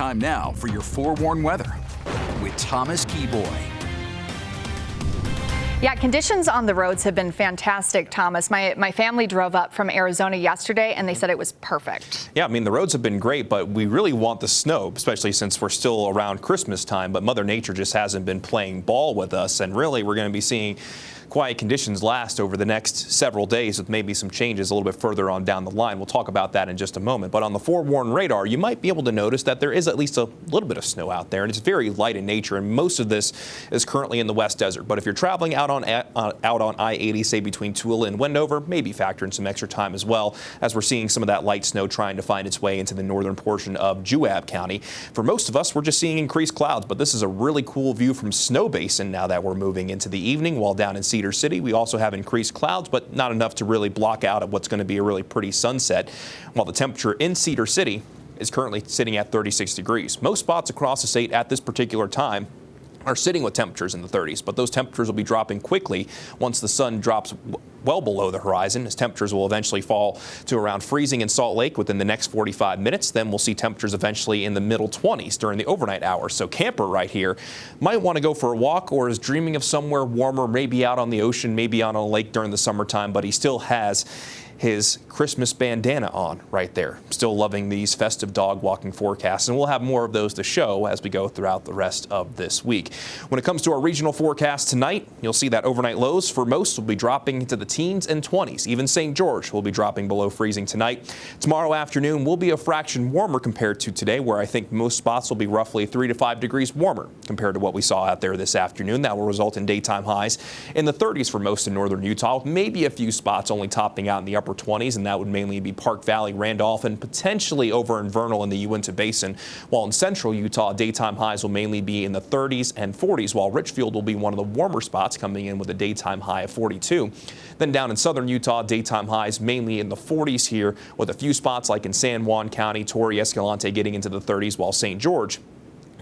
Time now for your forewarned weather with Thomas Keyboy. Yeah, conditions on the roads have been fantastic, Thomas. My family drove up from Arizona yesterday, and they said it was perfect. Yeah, I mean, the roads have been great, but we really want the snow, especially since we're still around Christmas time. But Mother Nature just hasn't been playing ball with us, and really we're going to be seeing quiet conditions last over the next several days with maybe some changes a little bit further on down the line. We'll talk about that in just a moment. But on the forewarned radar, you might be able to notice that there is at least a little bit of snow out there, and it's very light in nature, and most of this is currently in the West Desert. But if you're traveling out on I-80, say between Tooele and Wendover, maybe factor in some extra time as well, as we're seeing some of that light snow trying to find its way into the northern portion of Juab County. For most of us, we're just seeing increased clouds, but this is a really cool view from Snow Basin now that we're moving into the evening, while down in Cedar City, we also have increased clouds, but not enough to really block out what's going to be a really pretty sunset, while the temperature in Cedar City is currently sitting at 36 degrees. Most spots across the state at this particular time are sitting with temperatures in the 30s, but those temperatures will be dropping quickly once the sun drops well below the horizon, as temperatures will eventually fall to around freezing in Salt Lake within the next 45 minutes. Then we'll see temperatures eventually in the middle 20s during the overnight hours. So camper right here might want to go for a walk, or is dreaming of somewhere warmer, maybe out on the ocean, maybe on a lake during the summertime, but he still has his Christmas bandana on right there. Still loving these festive dog walking forecasts, and we'll have more of those to show as we go throughout the rest of this week. When it comes to our regional forecast tonight, you'll see that overnight lows for most will be dropping into the teens and 20s. Even St. George will be dropping below freezing tonight. Tomorrow afternoon will be a fraction warmer compared to today, where I think most spots will be roughly 3 to 5 degrees warmer compared to what we saw out there this afternoon. That will result in daytime highs in the 30s for most in northern Utah, with maybe a few spots only topping out in the upper 20s, and that would mainly be Park Valley, Randolph, and potentially over in Vernal in the Uinta Basin, while in central Utah, daytime highs will mainly be in the 30s and 40s, while Richfield will be one of the warmer spots, coming in with a daytime high of 42. Then down in southern Utah, daytime highs mainly in the 40s here, with a few spots like in San Juan County, Torrey, Escalante getting into the 30s, while St. George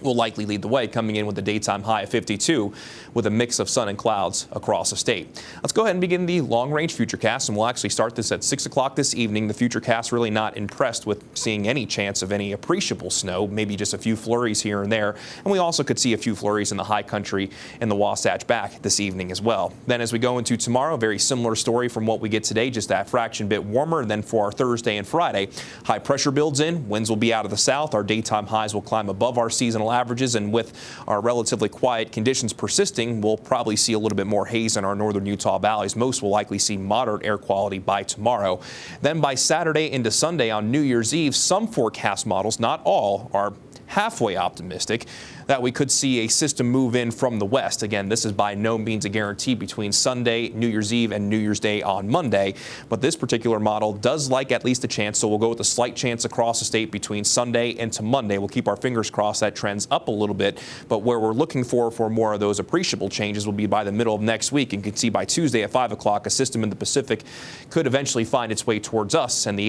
will likely lead the way, coming in with a daytime high of 52 with a mix of sun and clouds across the state. Let's go ahead and begin the long-range futurecast, and we'll actually start this at 6 o'clock this evening. The futurecast really not impressed with seeing any chance of any appreciable snow, maybe just a few flurries here and there. And we also could see a few flurries in the high country and the Wasatch Back this evening as well. Then as we go into tomorrow, very similar story from what we get today, just that fraction bit warmer. And then for our Thursday and Friday, high pressure builds in, winds will be out of the south. Our daytime highs will climb above our seasonal averages, and with our relatively quiet conditions persisting, we'll probably see a little bit more haze in our northern Utah valleys. Most will likely see moderate air quality by tomorrow. Then by Saturday into Sunday on New Year's Eve, some forecast models, not all, are halfway optimistic that we could see a system move in from the west. Again, this is by no means a guarantee between Sunday, New Year's Eve, and New Year's Day on Monday, but this particular model does like at least a chance, so we'll go with a slight chance across the state between Sunday into Monday. We'll keep our fingers crossed that trends up a little bit, but where we're looking for more of those appreciable changes will be by the middle of next week. And you can see by Tuesday at 5 o'clock, a system in the Pacific could eventually find its way towards us, and the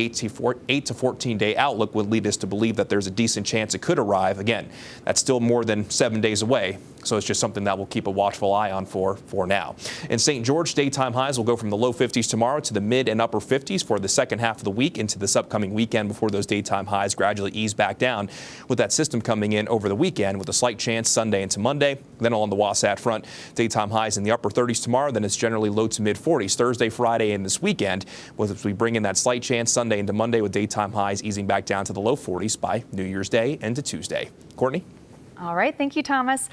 8 to 14 day outlook would lead us to believe that there's a decent chance it could arrive. Again, that's still more than 7 days away, so it's just something that we'll keep a watchful eye on for now. In St. George, daytime highs will go from the low 50s tomorrow to the mid and upper 50s for the second half of the week into this upcoming weekend, before those daytime highs gradually ease back down, with that system coming in over the weekend with a slight chance Sunday into Monday. Then along the Wasatch Front, daytime highs in the upper 30s tomorrow, then it's generally low to mid 40s Thursday, Friday, and this weekend, as we bring in that slight chance Sunday into Monday, with daytime highs easing back down to the low 40s by New Year's Day and to Tuesday. Courtney? All right. Thank you, Thomas.